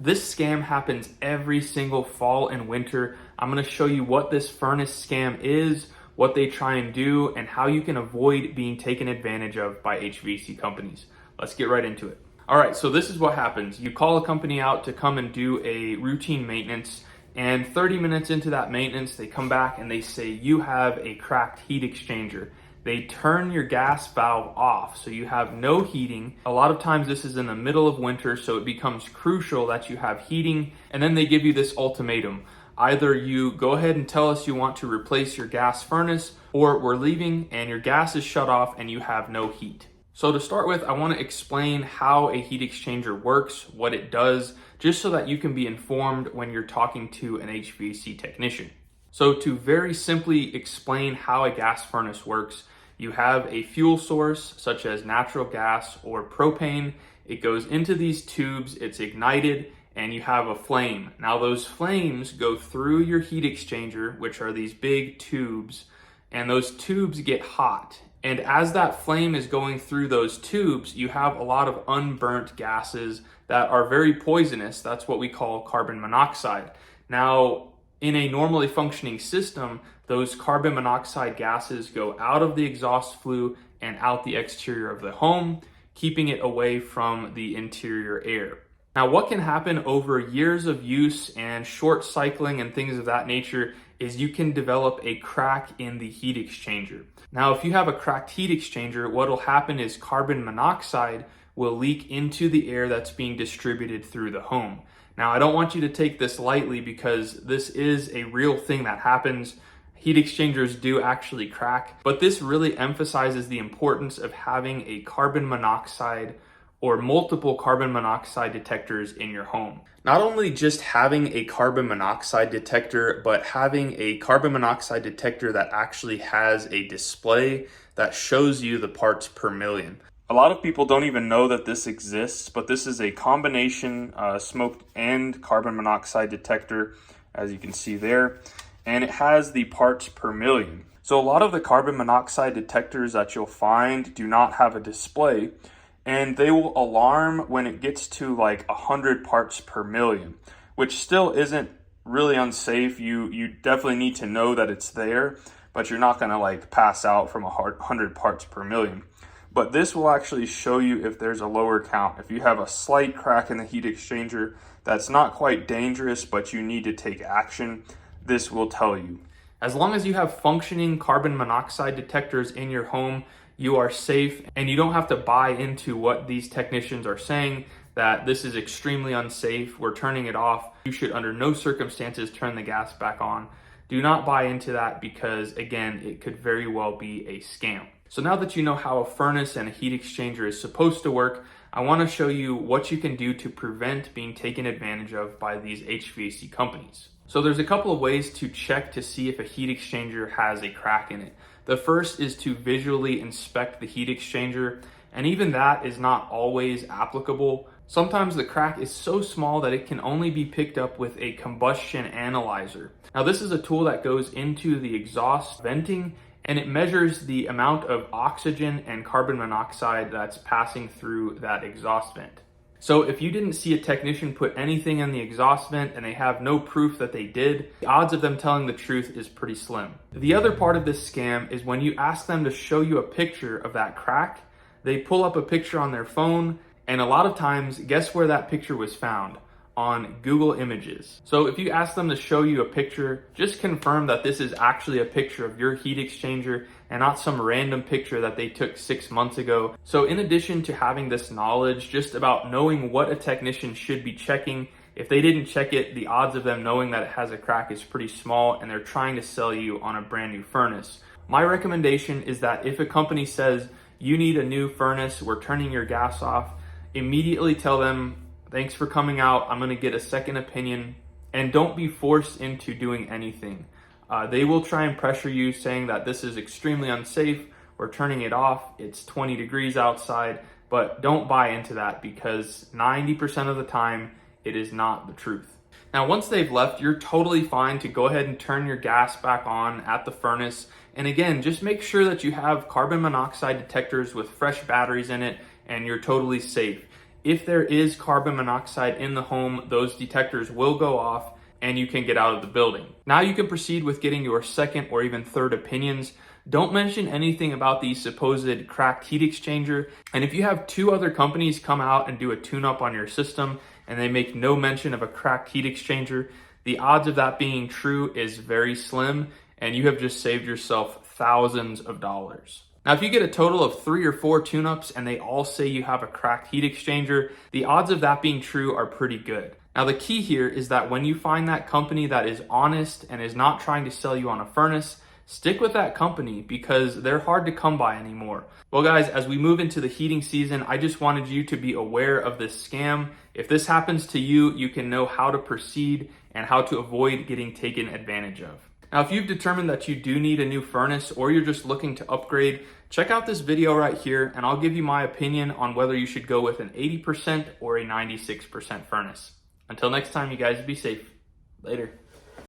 This scam happens every single fall and winter. I'm going to show you what this furnace scam is, what they try and do, and how you can avoid being taken advantage of by HVAC companies. Let's get right into it. All right, so this is what happens. You call a company out to come and do a routine maintenance, and 30 minutes into that maintenance, they come back and they say you have a cracked heat exchanger. They turn your gas valve off, so you have no heating. A lot of times this is in the middle of winter, so it becomes crucial that you have heating. And then they give you this ultimatum. Either you go ahead and tell us you want to replace your gas furnace, or we're leaving and your gas is shut off and you have no heat. So to start with, I want to explain how a heat exchanger works, what it does, just so that you can be informed when you're talking to an HVAC technician. So to very simply explain how a gas furnace works, you have a fuel source such as natural gas or propane. It goes into these tubes, it's ignited, and you have a flame. Now those flames go through your heat exchanger, which are these big tubes, and those tubes get hot. And as that flame is going through those tubes, you have a lot of unburnt gases that are very poisonous. That's what we call carbon monoxide. Now, in a normally functioning system, those carbon monoxide gases go out of the exhaust flue and out the exterior of the home, keeping it away from the interior air. Now, what can happen over years of use and short cycling and things of that nature is you can develop a crack in the heat exchanger. Now, if you have a cracked heat exchanger, what will happen is carbon monoxide will leak into the air that's being distributed through the home. Now, I don't want you to take this lightly because this is a real thing that happens. Heat exchangers do actually crack, but this really emphasizes the importance of having a carbon monoxide or multiple carbon monoxide detectors in your home. Not only just having a carbon monoxide detector, but having a carbon monoxide detector that actually has a display that shows you the parts per million. A lot of people don't even know that this exists, but this is a combination smoke and carbon monoxide detector, as you can see there, and it has the parts per million. So a lot of the carbon monoxide detectors that you'll find do not have a display, and they will alarm when it gets to like 100 parts per million, which still isn't really unsafe. You definitely need to know that it's there, but you're not gonna like pass out from 100 parts per million. But this will actually show you if there's a lower count. If you have a slight crack in the heat exchanger that's not quite dangerous, but you need to take action, this will tell you. As long as you have functioning carbon monoxide detectors in your home, you are safe, and you don't have to buy into what these technicians are saying, that this is extremely unsafe, we're turning it off, you should under no circumstances turn the gas back on. Do not buy into that because, again, it could very well be a scam. So now that you know how a furnace and a heat exchanger is supposed to work, I want to show you what you can do to prevent being taken advantage of by these HVAC companies. So there's a couple of ways to check to see if a heat exchanger has a crack in it. The first is to visually inspect the heat exchanger, and even that is not always applicable. Sometimes the crack is so small that it can only be picked up with a combustion analyzer. Now this is a tool that goes into the exhaust venting, and it measures the amount of oxygen and carbon monoxide that's passing through that exhaust vent. So if you didn't see a technician put anything in the exhaust vent and they have no proof that they did, the odds of them telling the truth is pretty slim. The other part of this scam is when you ask them to show you a picture of that crack, they pull up a picture on their phone, and a lot of times, guess where that picture was found? On Google Images. So if you ask them to show you a picture, just confirm that this is actually a picture of your heat exchanger and not some random picture that they took 6 months ago. So in addition to having this knowledge just about knowing what a technician should be checking, if they didn't check it, the odds of them knowing that it has a crack is pretty small, and they're trying to sell you on a brand new furnace. My recommendation is that if a company says you need a new furnace, we're turning your gas off, immediately tell them, thanks for coming out, I'm gonna get a second opinion, and don't be forced into doing anything. They will try and pressure you saying that this is extremely unsafe, we're turning it off, it's 20 degrees outside, but don't buy into that because 90% of the time, it is not the truth. Now, once they've left, you're totally fine to go ahead and turn your gas back on at the furnace. And again, just make sure that you have carbon monoxide detectors with fresh batteries in it and you're totally safe. if there is carbon monoxide in the home, those detectors will go off and you can get out of the building. Now you can proceed with getting your second or even third opinions. Don't mention anything about the supposed cracked heat exchanger. And if you have two other companies come out and do a tune-up on your system and they make no mention of a cracked heat exchanger, the odds of that being true is very slim, and you have just saved yourself thousands of dollars. Now, if you get a total of 3 or 4 tune-ups and they all say you have a cracked heat exchanger, the odds of that being true are pretty good. Now, the key here is that when you find that company that is honest and is not trying to sell you on a furnace, stick with that company because they're hard to come by anymore. Well, guys, as we move into the heating season, I just wanted you to be aware of this scam. If this happens to you, you can know how to proceed and how to avoid getting taken advantage of. Now, if you've determined that you do need a new furnace or you're just looking to upgrade, check out this video right here and I'll give you my opinion on whether you should go with an 80% or a 96% furnace. Until next time, you guys be safe. Later.